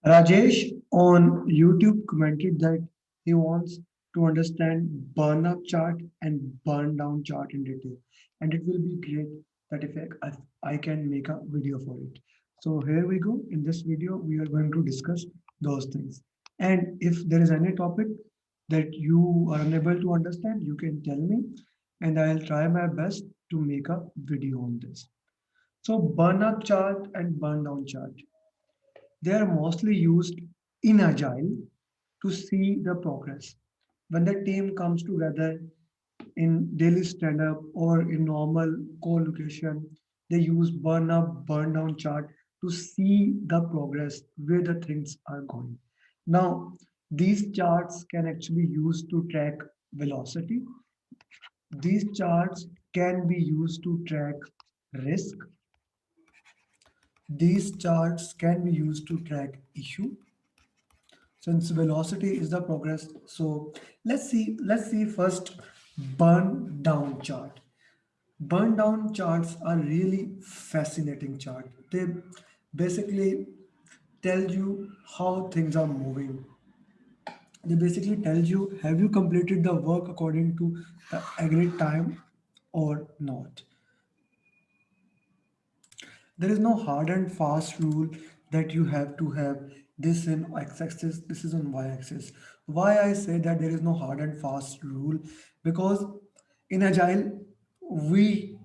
Rajesh on YouTube commented that he wants to understand burn up chart and burn down chart in detail. And it will be great that if I can make a video for it. So here we go. In this video, we are going to discuss those things. And if there is any topic that you are unable to understand, you can tell me and I'll try my best to make a video on this. So burn up chart and burn down chart. They are mostly used in Agile to see the progress. When the team comes together in daily stand up or in normal co-location, they use burn up, burn down chart to see the progress, where the things are going. Now, these charts can actually use to track velocity. These charts can be used to track risk. These charts can be used to track issue since velocity is the progress. So let's see first burn down chart. Burn down charts are really fascinating chart. They basically tell you how things are moving. They basically tell you have you completed the work according to the agreed time or not. There is no hard and fast rule that you have to have this in x-axis, this is on y-axis. Why I say that there is no hard and fast rule? Because in Agile, we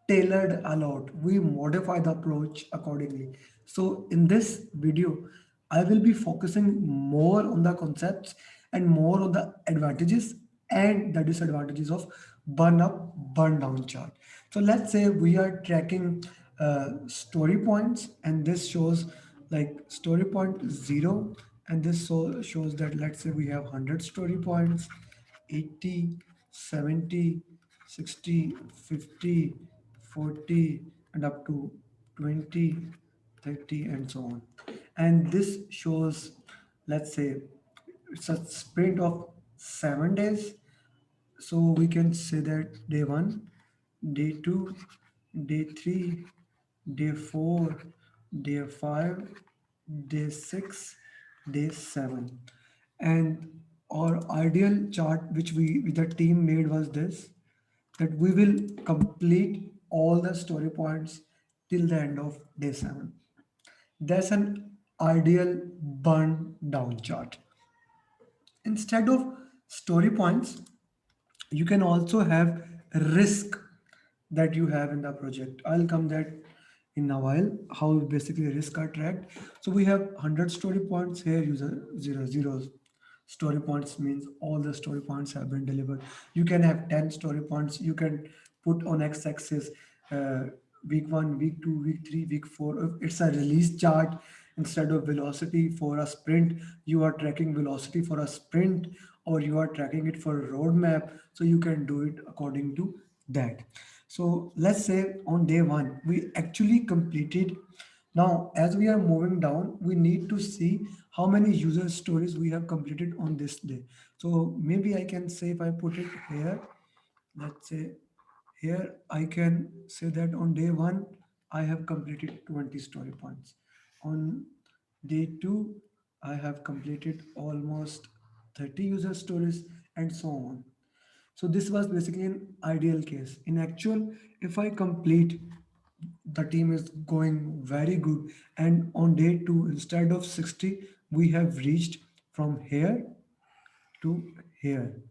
tailored a lot. We modify the approach accordingly. So in this video, I will be focusing more on the concepts and more on the advantages and the disadvantages of burn up, burn down chart. So let's say we are tracking story points, and this shows like story point 0, and this shows that let's say we have 100 story points, 80, 70, 60, 50, 40, and up to 20, 30, and so on. And this shows, let's say, it's a sprint of 7 days. So we can say that day one, day two, day three, day four, day five, day six, day seven. And our ideal chart which we with the team made was this, that we will complete all the story points till the end of day 7. That's an ideal burn down chart. Instead of story points, you can also have risk that you have in the project. I'll come that in a while, how basically risk are tracked. So we have 100 story points here, user 0 story points means all the story points have been delivered. You can have 10 story points. You can put on x-axis uh, week 1, week 2, week 3, week 4. If it's a release chart, instead of velocity for a sprint, you are tracking velocity for a sprint, or you are tracking it for a roadmap. So you can do it according to that. So let's say on day 1 we actually completed. Now as we are moving down, we need to see how many user stories we have completed on this day. So maybe I can say, if I put it here, let's say here I can say that on day 1 I have completed 20 story points. On day 2 I have completed almost 30 user stories, and so on. So this was basically an ideal case. In actual, if I complete, the team is going very good. And on day 2, instead of 60, we have reached from here to here.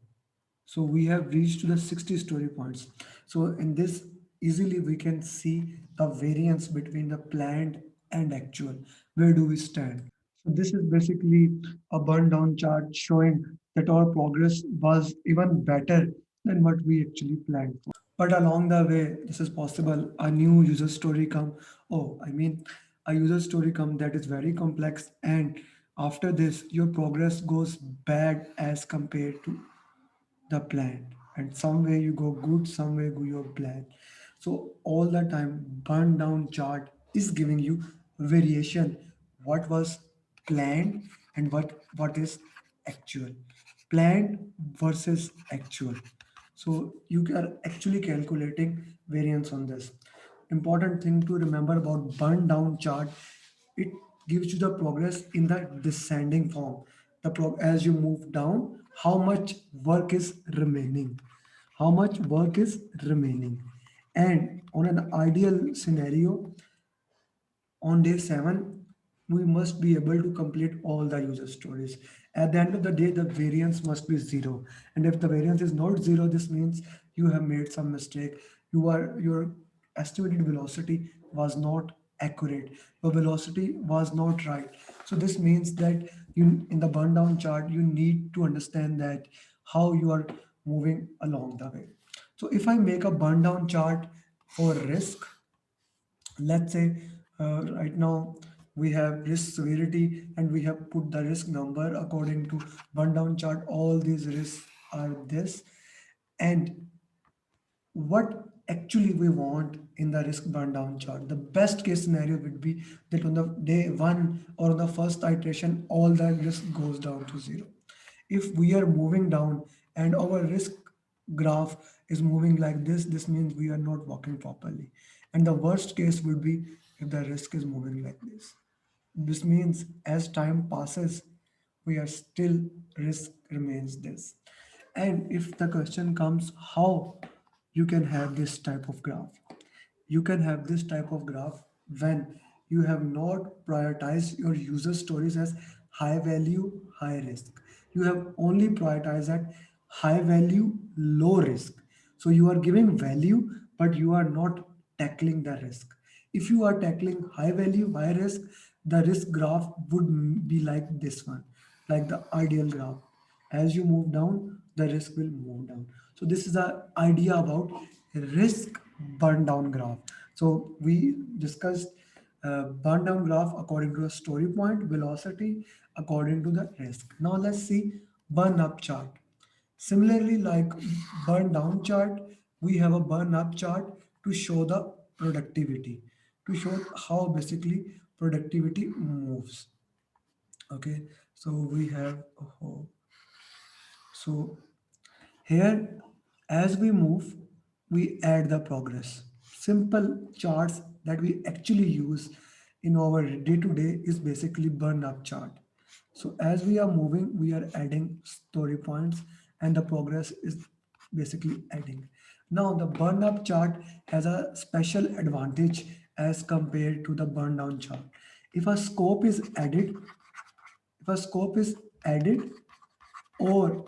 So we have reached to the 60 story points. So in this, easily we can see the variance between the planned and actual. Where do we stand? So this is basically a burn down chart showing that our progress was even better than what we actually planned for. But along the way, this is possible, a new user story come. Oh, I mean, a user story come that is very complex, and after this, your progress goes bad as compared to the plan, and somewhere you go good, somewhere go your plan. So all the time burn down chart is giving you variation, what was planned and what is actual, planned versus actual. So you are actually calculating variance on this. Important thing to remember about burn down chart, it gives you the progress in the descending form. As you move down, how much work is remaining. How much work is remaining. And on an ideal scenario, on day 7, we must be able to complete all the user stories. At the end of the day, the variance must be 0. And if the variance is not 0, this means you have made some mistake. Your estimated velocity was not accurate. Your velocity was not right. So this means that you, in the burn down chart, you need to understand that how you are moving along the way. So if I make a burn down chart for risk, let's say right now we have risk severity and we have put the risk number according to burn down chart. All these risks are this, and what actually we want in the risk burn down chart. The best case scenario would be that on the day 1 or on the first iteration, all the risk goes down to 0. If we are moving down and our risk graph is moving like this means we are not working properly. And the worst case would be if the risk is moving like this. This means as time passes, we are still risk remains this. And if the question comes how you can have this type of graph, you can have this type of graph when you have not prioritized your user stories as high value, high risk. You have only prioritized at high value, low risk. So you are giving value, but you are not tackling the risk. If you are tackling high value, high risk, the risk graph would be like this one, like the ideal graph. As you move down, the risk will move down. So this is the idea about risk burn down graph. So we discussed burn down graph according to a story point, velocity according to the risk. Now let's see burn up chart. Similarly, like burn down chart, we have a burn up chart to show the productivity, to show how basically productivity moves. Okay, so we have, oh, so here, as we move, we add the progress. Simple charts that we actually use in our day-to-day is basically burn up chart. So as we are moving, we are adding story points and the progress is basically adding. Now the burn up chart has a special advantage as compared to the burn down chart. If a scope is added, if a scope is added, or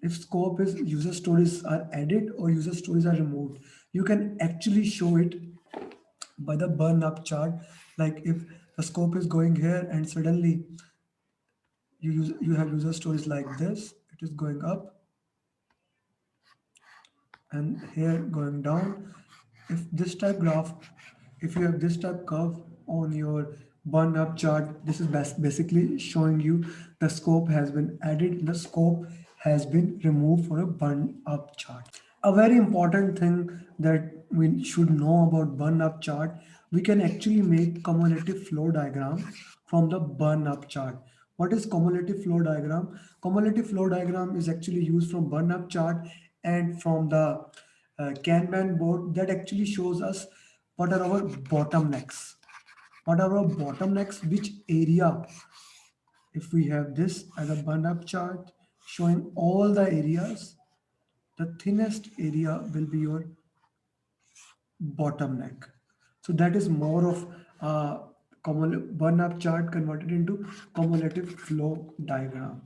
if scope is user stories are added or user stories are removed, you can actually show it by the burn up chart. Like if the scope is going here and suddenly you have user stories like this, it is going up and here going down. If this type graph, if you have this type curve on your burn up chart, this is basically showing you the scope has been added, the scope has been removed for a burn up chart. A very important thing that we should know about burn up chart, we can actually make cumulative flow diagram from the burn up chart. What is cumulative flow diagram? Cumulative flow diagram is actually used from burn up chart and from the Kanban board that actually shows us what are our bottlenecks. What are our bottlenecks, which area, if we have this as a burn up chart showing all the areas, the thinnest area will be your bottom neck. So that is more of a burn up chart converted into cumulative flow diagram.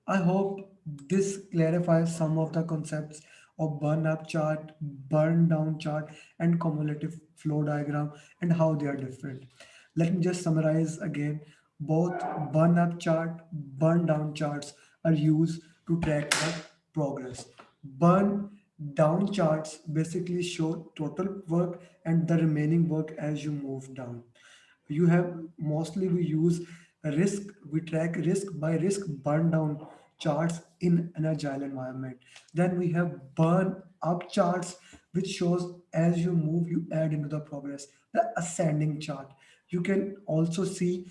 I hope this clarifies some of the concepts of burn up chart, burn down chart, and cumulative flow diagram and how they are different. Let me just summarize again. Both burn up chart, burn down charts are used to track the progress. Burn down charts basically show total work and the remaining work as you move down. You have mostly we use risk, we track risk by risk burn down charts in an agile environment. Then we have burn up charts, which shows as you move you add into the progress, the ascending chart. You can also see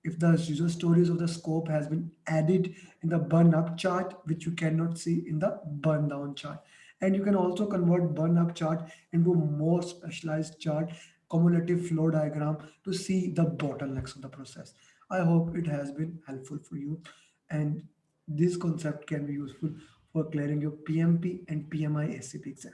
if the user stories of the scope has been added in the burn up chart, which you cannot see in the burn down chart. And you can also convert burn up chart into a more specialized chart cumulative flow diagram to see the bottlenecks of the process. I hope it has been helpful for you, and this concept can be useful for clearing your PMP and PMI ACP exam.